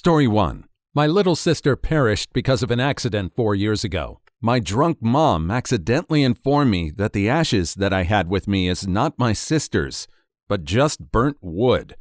Story 1. My little sister perished because of an accident 4 years ago. My drunk mom accidentally informed me that the ashes that I had with me is not my sister's, but just burnt wood.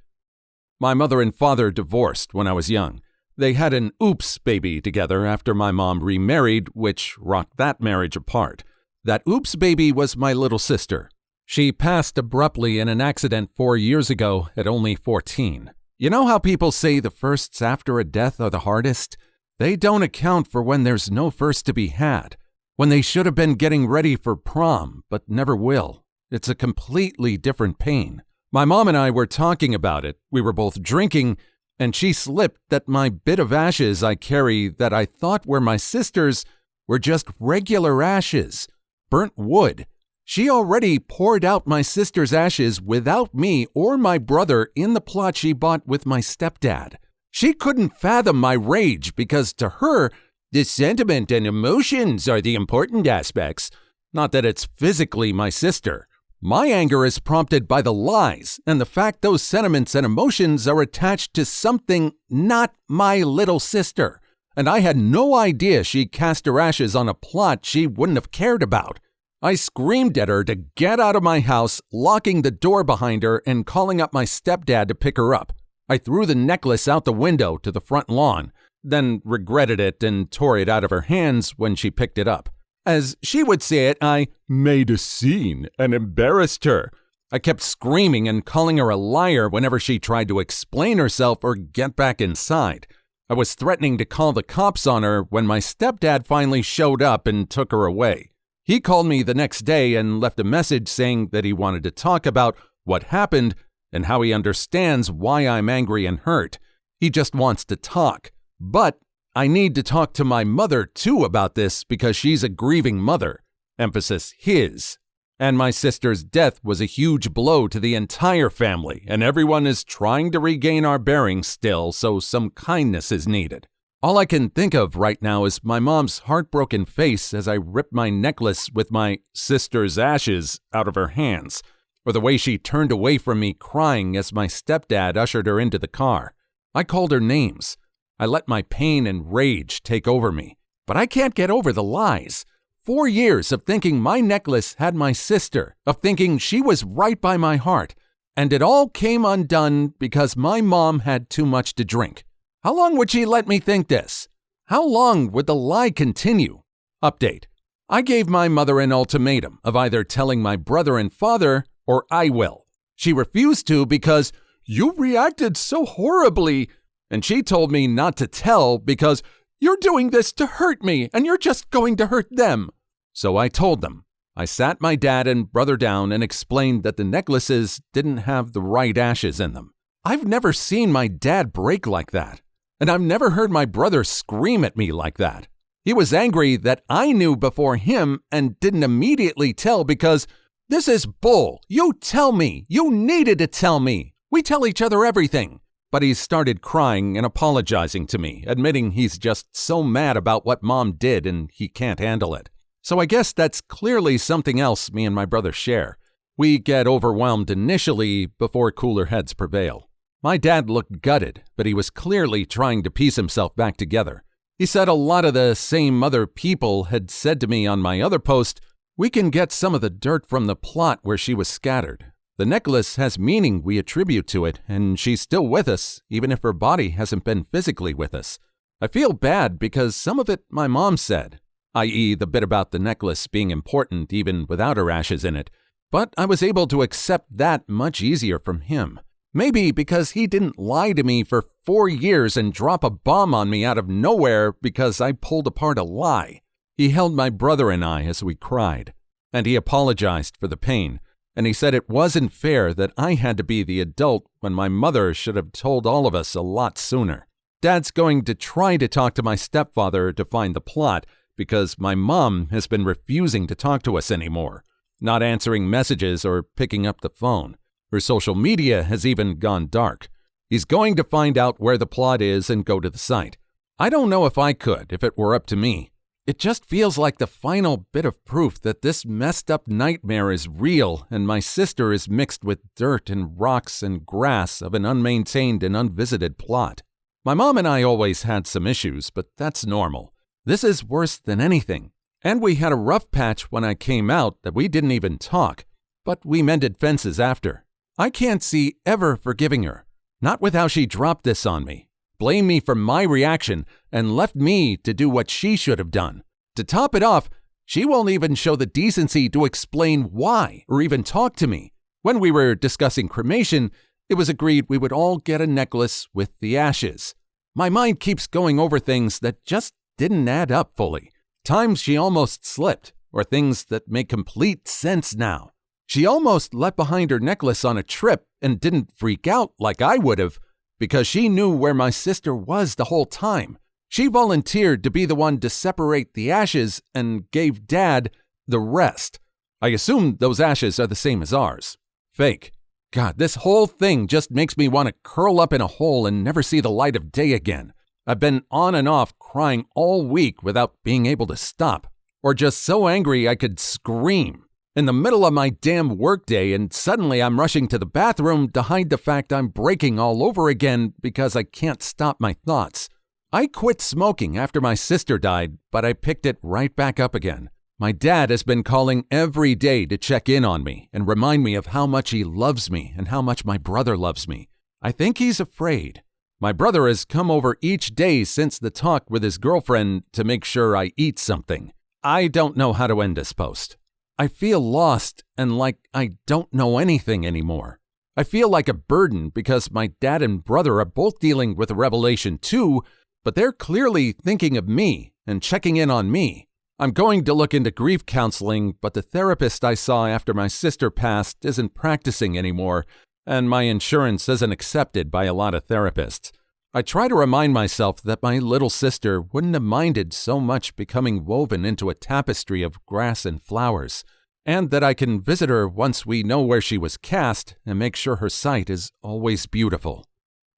My mother and father divorced when I was young. They had an oops baby together after my mom remarried, which rocked that marriage apart. That oops baby was my little sister. She passed abruptly in an accident 4 years ago at only 14. You know how people say the firsts after a death are the hardest? They don't account for when there's no first to be had, when they should have been getting ready for prom, but never will. It's a completely different pain. My mom and I were talking about it. We were both drinking, and she slipped that my bit of ashes I carry that I thought were my sister's were just regular ashes, burnt wood. She already poured out my sister's ashes without me or my brother in the plot she bought with my stepdad. She couldn't fathom my rage because to her, the sentiment and emotions are the important aspects. Not that it's physically my sister. My anger is prompted by the lies and the fact those sentiments and emotions are attached to something not my little sister. And I had no idea she cast her ashes on a plot she wouldn't have cared about. I screamed at her to get out of my house, locking the door behind her and calling up my stepdad to pick her up. I threw the necklace out the window to the front lawn, then regretted it and tore it out of her hands when she picked it up. As she would say it, I made a scene and embarrassed her. I kept screaming and calling her a liar whenever she tried to explain herself or get back inside. I was threatening to call the cops on her when my stepdad finally showed up and took her away. He called me the next day and left a message saying that he wanted to talk about what happened and how he understands why I'm angry and hurt. He just wants to talk. But I need to talk to my mother too about this because she's a grieving mother. Emphasis his. And my sister's death was a huge blow to the entire family, and everyone is trying to regain our bearings still, so some kindness is needed. All I can think of right now is my mom's heartbroken face as I rip my necklace with my sister's ashes out of her hands, or the way she turned away from me crying as my stepdad ushered her into the car. I called her names. I let my pain and rage take over me. But I can't get over the lies. 4 years of thinking my necklace had my sister, of thinking she was right by my heart, and it all came undone because my mom had too much to drink. How long would she let me think this? How long would the lie continue? Update. I gave my mother an ultimatum of either telling my brother and father or I will. She refused to because you reacted so horribly, and she told me not to tell because you're doing this to hurt me and you're just going to hurt them. So I told them. I sat my dad and brother down and explained that the necklaces didn't have the right ashes in them. I've never seen my dad break like that. And I've never heard my brother scream at me like that. He was angry that I knew before him and didn't immediately tell because this is bull. You tell me. You needed to tell me. We tell each other everything. But he started crying and apologizing to me, admitting he's just so mad about what mom did and he can't handle it. So I guess that's clearly something else me and my brother share. We get overwhelmed initially before cooler heads prevail. My dad looked gutted, but he was clearly trying to piece himself back together. He said a lot of the same other people had said to me on my other post, we can get some of the dirt from the plot where she was scattered. The necklace has meaning we attribute to it, and she's still with us, even if her body hasn't been physically with us. I feel bad because some of it my mom said, i.e. the bit about the necklace being important even without her ashes in it, but I was able to accept that much easier from him. Maybe because he didn't lie to me for 4 years and drop a bomb on me out of nowhere because I pulled apart a lie. He held my brother and I as we cried, and he apologized for the pain, and he said it wasn't fair that I had to be the adult when my mother should have told all of us a lot sooner. Dad's going to try to talk to my stepfather to find the plot because my mom has been refusing to talk to us anymore, not answering messages or picking up the phone. Her social media has even gone dark. He's going to find out where the plot is and go to the site. I don't know if I could, if it were up to me. It just feels like the final bit of proof that this messed up nightmare is real and my sister is mixed with dirt and rocks and grass of an unmaintained and unvisited plot. My mom and I always had some issues, but that's normal. This is worse than anything. And we had a rough patch when I came out that we didn't even talk, but we mended fences after. I can't see ever forgiving her. Not with how she dropped this on me, blamed me for my reaction, and left me to do what she should have done. To top it off, she won't even show the decency to explain why or even talk to me. When we were discussing cremation, it was agreed we would all get a necklace with the ashes. My mind keeps going over things that just didn't add up fully. Times she almost slipped, or things that make complete sense now. She almost left behind her necklace on a trip and didn't freak out like I would have because she knew where my sister was the whole time. She volunteered to be the one to separate the ashes and gave Dad the rest. I assume those ashes are the same as ours. Fake. God, this whole thing just makes me want to curl up in a hole and never see the light of day again. I've been on and off crying all week without being able to stop, or just so angry I could scream. In the middle of my damn workday, and suddenly I'm rushing to the bathroom to hide the fact I'm breaking all over again because I can't stop my thoughts. I quit smoking after my sister died, but I picked it right back up again. My dad has been calling every day to check in on me and remind me of how much he loves me and how much my brother loves me. I think he's afraid. My brother has come over each day since the talk with his girlfriend to make sure I eat something. I don't know how to end this post. I feel lost and like I don't know anything anymore. I feel like a burden because my dad and brother are both dealing with a revelation too, but they're clearly thinking of me and checking in on me. I'm going to look into grief counseling, but the therapist I saw after my sister passed isn't practicing anymore, and my insurance isn't accepted by a lot of therapists. I try to remind myself that my little sister wouldn't have minded so much becoming woven into a tapestry of grass and flowers, and that I can visit her once we know where she was cast and make sure her sight is always beautiful.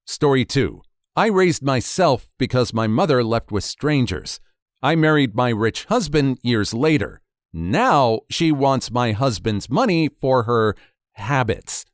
Story 2. I raised myself because my mother left with strangers. I married my rich husband years later. Now she wants my husband's money for her habits.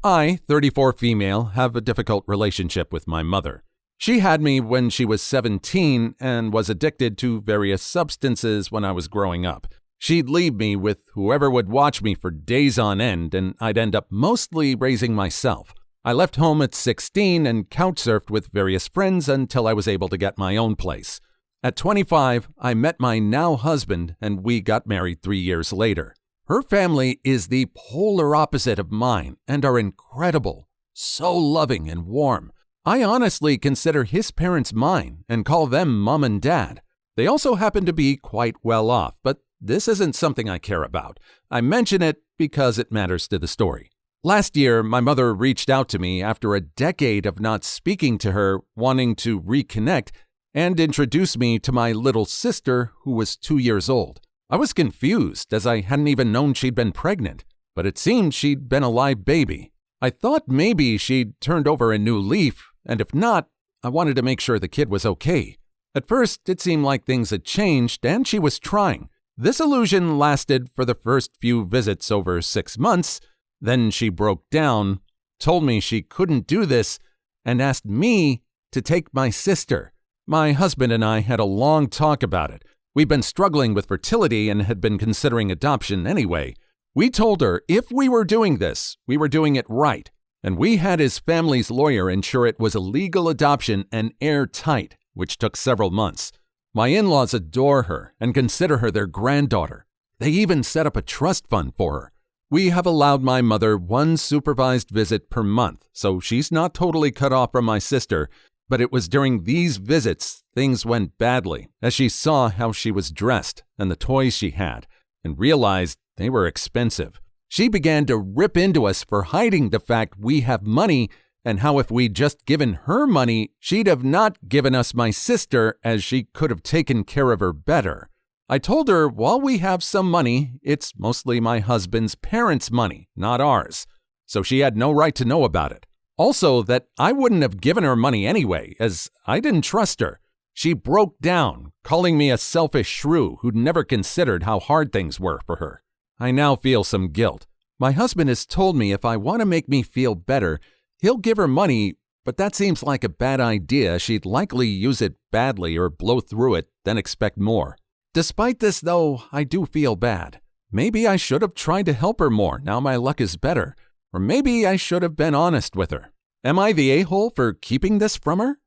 I, 34 female, have a difficult relationship with my mother. She had me when she was 17 and was addicted to various substances when I was growing up. She'd leave me with whoever would watch me for days on end, and I'd end up mostly raising myself. I left home at 16 and couch-surfed with various friends until I was able to get my own place. At 25, I met my now husband, and we got married 3 years later. Her family is the polar opposite of mine and are incredible, so loving and warm. I honestly consider his parents mine and call them Mom and Dad. They also happen to be quite well off, but this isn't something I care about. I mention it because it matters to the story. Last year, my mother reached out to me after a decade of not speaking to her, wanting to reconnect, and introduce me to my little sister who was 2 years old. I was confused as I hadn't even known she'd been pregnant, but it seemed she'd been a live baby. I thought maybe she'd turned over a new leaf, and if not, I wanted to make sure the kid was okay. At first, it seemed like things had changed and she was trying. This illusion lasted for the first few visits over 6 months. Then she broke down, told me she couldn't do this, and asked me to take my sister. My husband and I had a long talk about it. We'd been struggling with fertility and had been considering adoption anyway. We told her if we were doing this, we were doing it right, and we had his family's lawyer ensure it was a legal adoption and airtight, which took several months. My in-laws adore her and consider her their granddaughter. They even set up a trust fund for her. We have allowed my mother 1 supervised visit per month, so she's not totally cut off from my sister, but it was during these visits things went badly as she saw how she was dressed and the toys she had and realized they were expensive. She began to rip into us for hiding the fact we have money and how if we'd just given her money, she'd have not given us my sister as she could have taken care of her better. I told her while we have some money, it's mostly my husband's parents' money, not ours, so she had no right to know about it. Also, that I wouldn't have given her money anyway, as I didn't trust her. She broke down, calling me a selfish shrew who'd never considered how hard things were for her. I now feel some guilt. My husband has told me if I want to make me feel better, he'll give her money, but that seems like a bad idea. She'd likely use it badly or blow through it, then expect more. Despite this, though, I do feel bad. Maybe I should have tried to help her more now my luck is better. Or maybe I should have been honest with her. Am I the a-hole for keeping this from her?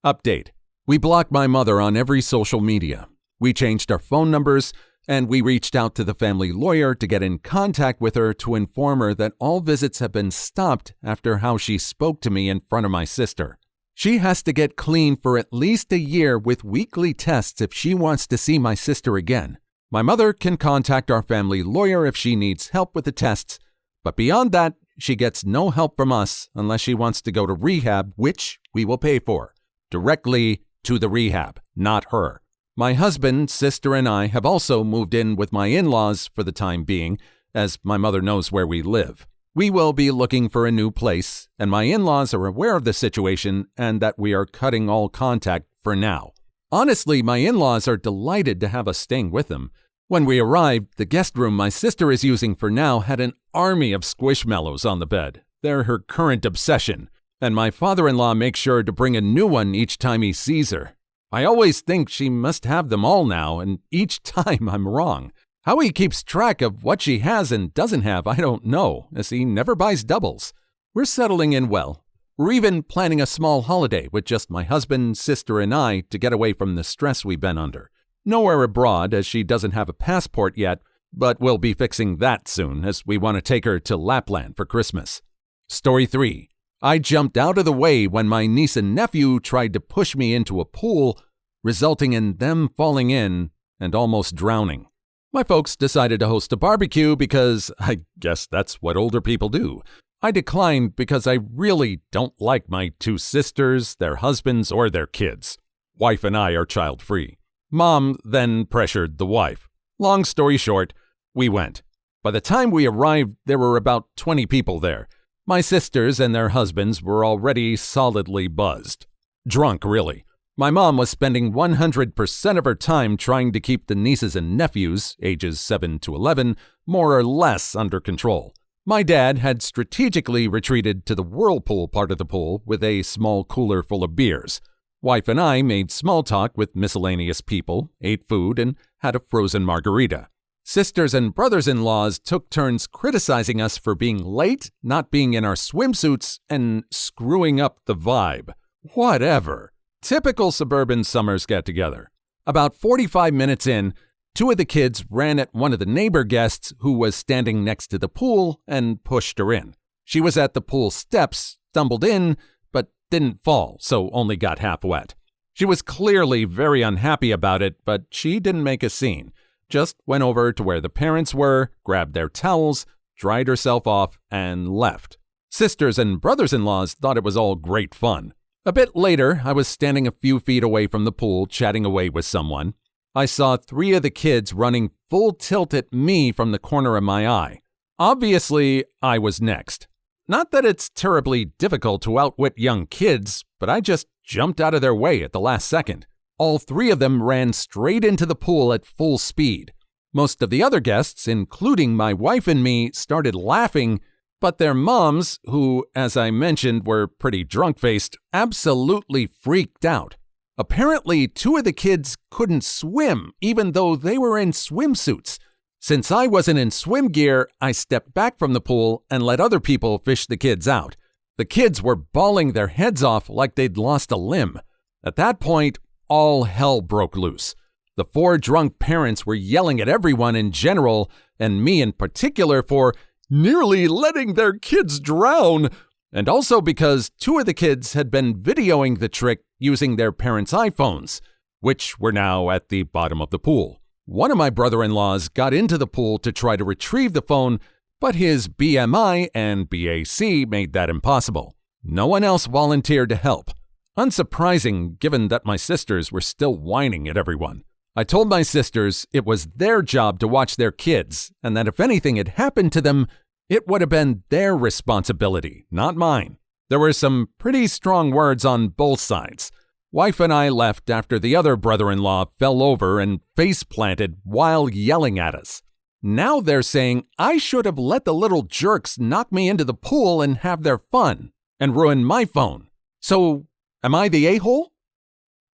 Update. We blocked my mother on every social media. We changed our phone numbers, and we reached out to the family lawyer to get in contact with her to inform her that all visits have been stopped after how she spoke to me in front of my sister. She has to get clean for at least a year with weekly tests if she wants to see my sister again. My mother can contact our family lawyer if she needs help with the tests, but beyond that, she gets no help from us unless she wants to go to rehab, which we will pay for. Directly to the rehab, not her. My husband, sister, and I have also moved in with my in-laws for the time being, as my mother knows where we live. We will be looking for a new place, and my in-laws are aware of the situation and that we are cutting all contact for now. Honestly, my in-laws are delighted to have us staying with them. When we arrived, the guest room my sister is using for now had an army of Squishmallows on the bed. They're her current obsession, and my father-in-law makes sure to bring a new one each time he sees her. I always think she must have them all now, and each time I'm wrong. How he keeps track of what she has and doesn't have, I don't know, as he never buys doubles. We're settling in well. We're even planning a small holiday with just my husband, sister, and I to get away from the stress we've been under. Nowhere abroad, as she doesn't have a passport yet, but we'll be fixing that soon, as we want to take her to Lapland for Christmas. Story 3. I jumped out of the way when my niece and nephew tried to push me into a pool, resulting in them falling in and almost drowning. My folks decided to host a barbecue because I guess that's what older people do. I declined because I really don't like my two sisters, their husbands, or their kids. Wife and I are child-free. Mom then pressured the wife. Long story short, we went. By the time we arrived, there were about 20 people there. My sisters and their husbands were already solidly buzzed. Drunk, really. My mom was spending 100% of her time trying to keep the nieces and nephews, ages 7 to 11, more or less under control. My dad had strategically retreated to the whirlpool part of the pool with a small cooler full of beers. Wife and I made small talk with miscellaneous people, ate food, and had a frozen margarita. Sisters and brothers-in-laws took turns criticizing us for being late, not being in our swimsuits, and screwing up the vibe. Whatever. Typical suburban summers get-together. About 45 minutes in, two of the kids ran at one of the neighbor guests who was standing next to the pool and pushed her in. She was at the pool steps, stumbled in, but didn't fall, so only got half wet. She was clearly very unhappy about it, but she didn't make a scene. Just went over to where the parents were, grabbed their towels, dried herself off, and left. Sisters and brothers-in-laws thought it was all great fun. A bit later, I was standing a few feet away from the pool chatting away with someone. I saw 3 of the kids running full tilt at me from the corner of my eye. Obviously, I was next. Not that it's terribly difficult to outwit young kids, but I just jumped out of their way at the last second. All 3 of them ran straight into the pool at full speed. Most of the other guests, including my wife and me, started laughing, but their moms, who, as I mentioned, were pretty drunk-faced, absolutely freaked out. Apparently, 2 of the kids couldn't swim, even though they were in swimsuits. Since I wasn't in swim gear, I stepped back from the pool and let other people fish the kids out. The kids were bawling their heads off like they'd lost a limb. At that point, all hell broke loose. The 4 drunk parents were yelling at everyone in general, and me in particular, for nearly letting their kids drown, and also because 2 of the kids had been videoing the trick using their parents' iPhones, which were now at the bottom of the pool. One of my brother-in-laws got into the pool to try to retrieve the phone, but his BMI and BAC made that impossible. No one else volunteered to help. Unsurprising, given that my sisters were still whining at everyone. I told my sisters it was their job to watch their kids, and that if anything had happened to them, it would have been their responsibility, not mine. There were some pretty strong words on both sides. Wife and I left after the other brother-in-law fell over and face-planted while yelling at us. Now they're saying I should have let the little jerks knock me into the pool and have their fun, and ruin my phone. So, am I the a-hole?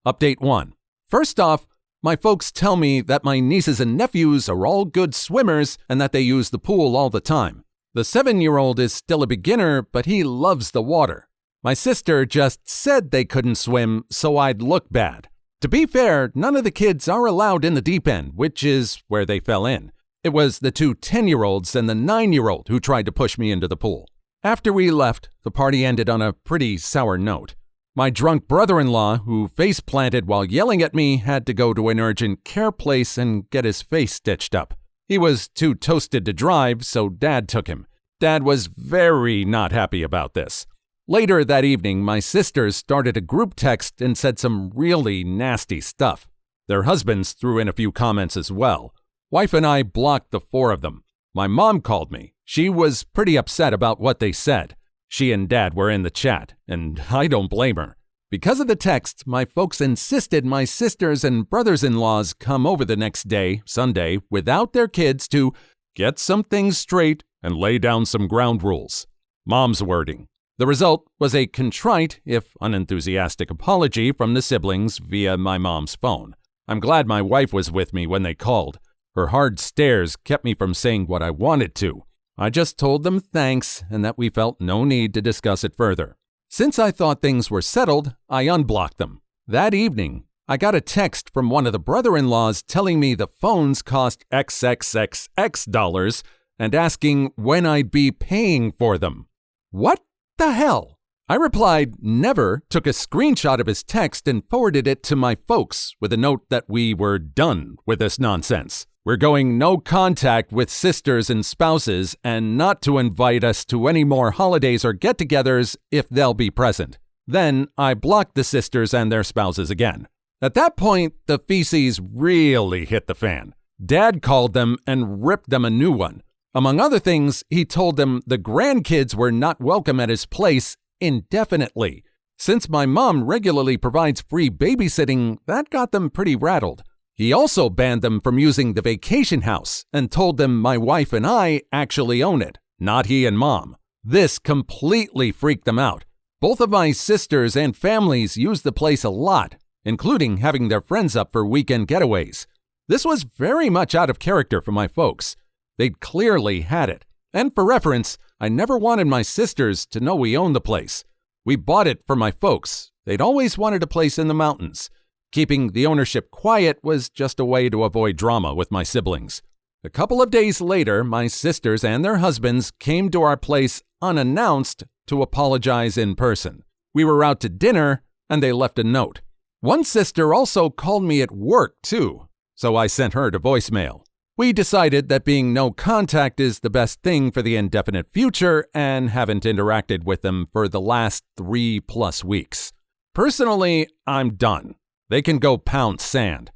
Update 1. First off, my folks tell me that my nieces and nephews are all good swimmers and that they use the pool all the time. The 7-year-old is still a beginner, but he loves the water. My sister just said they couldn't swim, so I'd look bad. To be fair, none of the kids are allowed in the deep end, which is where they fell in. It was the two 10-year-olds and the 9-year-old who tried to push me into the pool. After we left, the party ended on a pretty sour note. My drunk brother-in-law, who face-planted while yelling at me, had to go to an urgent care place and get his face stitched up. He was too toasted to drive, so Dad took him. Dad was very not happy about this. Later that evening, my sisters started a group text and said some really nasty stuff. Their husbands threw in a few comments as well. Wife and I blocked the 4 of them. My mom called me. She was pretty upset about what they said. She and Dad were in the chat, and I don't blame her. Because of the text, my folks insisted my sisters and brothers-in-laws come over the next day, Sunday, without their kids to get some things straight and lay down some ground rules. Mom's wording. The result was a contrite, if unenthusiastic apology from the siblings via my mom's phone. I'm glad my wife was with me when they called. Her hard stares kept me from saying what I wanted to. I just told them thanks and that we felt no need to discuss it further. Since I thought things were settled, I unblocked them. That evening, I got a text from one of the brother-in-laws telling me the phones cost XXXX dollars and asking when I'd be paying for them. What the hell? I replied, never, took a screenshot of his text and forwarded it to my folks with a note that we were done with this nonsense. We're going no contact with sisters and spouses and not to invite us to any more holidays or get-togethers if they'll be present. Then I blocked the sisters and their spouses again. At that point, the feces really hit the fan. Dad called them and ripped them a new one. Among other things, he told them the grandkids were not welcome at his place indefinitely. Since my mom regularly provides free babysitting, that got them pretty rattled. He also banned them from using the vacation house and told them my wife and I actually own it, not he and Mom. This completely freaked them out. Both of my sisters and families use the place a lot, including having their friends up for weekend getaways. This was very much out of character for my folks. They'd clearly had it. And for reference, I never wanted my sisters to know we owned the place. We bought it for my folks. They'd always wanted a place in the mountains. Keeping the ownership quiet was just a way to avoid drama with my siblings. A couple of days later, my sisters and their husbands came to our place unannounced to apologize in person. We were out to dinner, and they left a note. One sister also called me at work, too, so I sent her to voicemail. We decided that being no contact is the best thing for the indefinite future and haven't interacted with them for the last 3+ weeks. Personally, I'm done. They can go pound sand.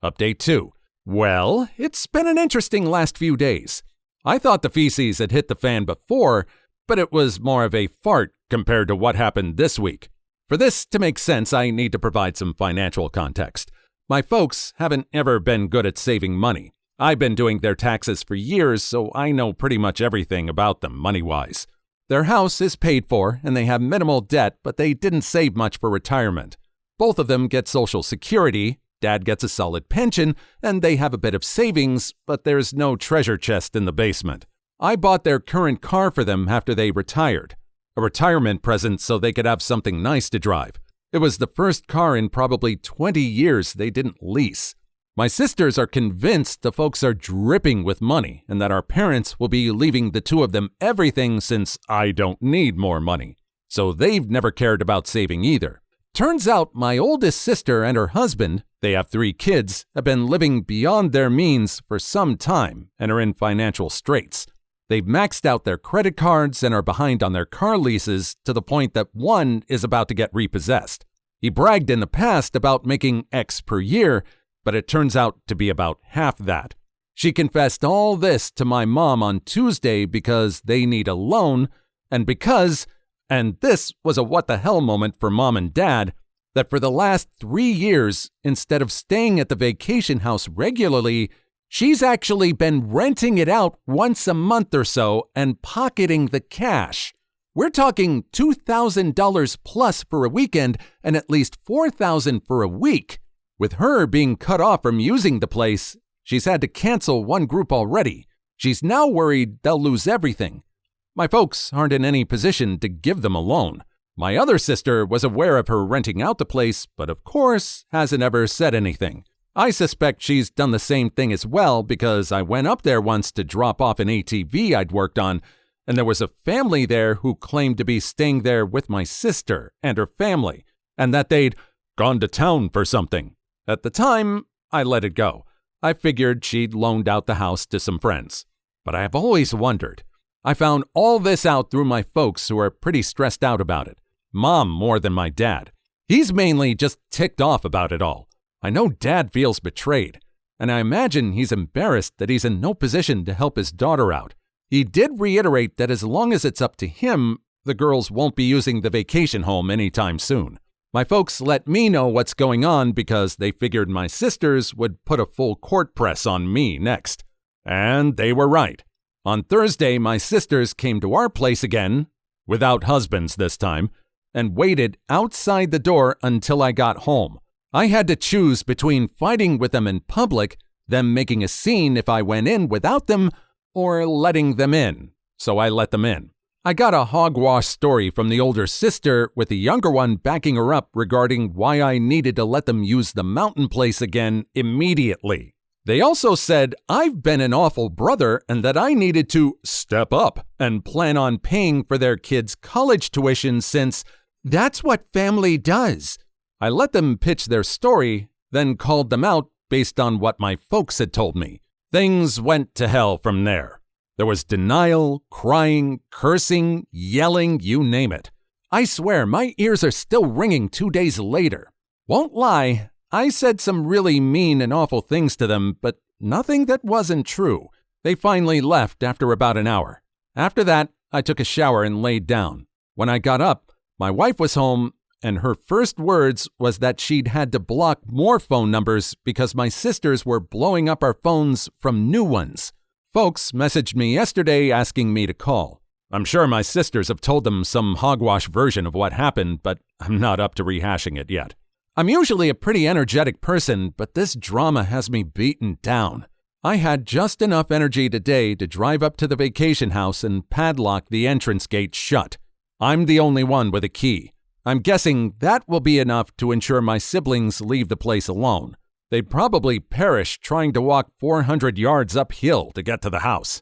Update 2. Well, it's been an interesting last few days. I thought the feces had hit the fan before, but it was more of a fart compared to what happened this week. For this to make sense, I need to provide some financial context. My folks haven't ever been good at saving money. I've been doing their taxes for years, so I know pretty much everything about them money-wise. Their house is paid for, and they have minimal debt, but they didn't save much for retirement. Both of them get Social Security, Dad gets a solid pension, and they have a bit of savings, but there's no treasure chest in the basement. I bought their current car for them after they retired. A retirement present so they could have something nice to drive. It was the first car in probably 20 years they didn't lease. My sisters are convinced the folks are dripping with money and that our parents will be leaving the two of them everything since I don't need more money. So they've never cared about saving either. Turns out my oldest sister and her husband, they have 3 kids, have been living beyond their means for some time and are in financial straits. They've maxed out their credit cards and are behind on their car leases to the point that one is about to get repossessed. He bragged in the past about making X per year, but it turns out to be about half that. She confessed all this to my mom on Tuesday because they need a loan, and because, and this was a what the hell moment for Mom and Dad, that for the last 3 years, instead of staying at the vacation house regularly, she's actually been renting it out once a month or so and pocketing the cash. We're talking $2,000 plus for a weekend and at least $4,000 for a week. With her being cut off from using the place, she's had to cancel one group already. She's now worried they'll lose everything. My folks aren't in any position to give them a loan. My other sister was aware of her renting out the place, but of course hasn't ever said anything. I suspect she's done the same thing as well because I went up there once to drop off an ATV I'd worked on, and there was a family there who claimed to be staying there with my sister and her family, and that they'd gone to town for something. At the time, I let it go. I figured she'd loaned out the house to some friends. But I have always wondered. I found all this out through my folks who are pretty stressed out about it. Mom more than my dad. He's mainly just ticked off about it all. I know Dad feels betrayed, and I imagine he's embarrassed that he's in no position to help his daughter out. He did reiterate that as long as it's up to him, the girls won't be using the vacation home anytime soon. My folks let me know what's going on because they figured my sisters would put a full court press on me next. And they were right. On Thursday, my sisters came to our place again, without husbands this time, and waited outside the door until I got home. I had to choose between fighting with them in public, them making a scene if I went in without them, or letting them in. So I let them in. I got a hogwash story from the older sister with the younger one backing her up regarding why I needed to let them use the mountain place again immediately. They also said I've been an awful brother and that I needed to step up and plan on paying for their kids' college tuition since that's what family does. I let them pitch their story, then called them out based on what my folks had told me. Things went to hell from there. There was denial, crying, cursing, yelling, you name it. I swear my ears are still ringing 2 days later. Won't lie, I said some really mean and awful things to them, but nothing that wasn't true. They finally left after about an hour. After that, I took a shower and laid down. When I got up, my wife was home, and her first words was that she'd had to block more phone numbers because my sisters were blowing up our phones from new ones. Folks messaged me yesterday asking me to call. I'm sure my sisters have told them some hogwash version of what happened, but I'm not up to rehashing it yet. I'm usually a pretty energetic person, but this drama has me beaten down. I had just enough energy today to drive up to the vacation house and padlock the entrance gate shut. I'm the only one with a key. I'm guessing that will be enough to ensure my siblings leave the place alone. They'd probably perish trying to walk 400 yards uphill to get to the house.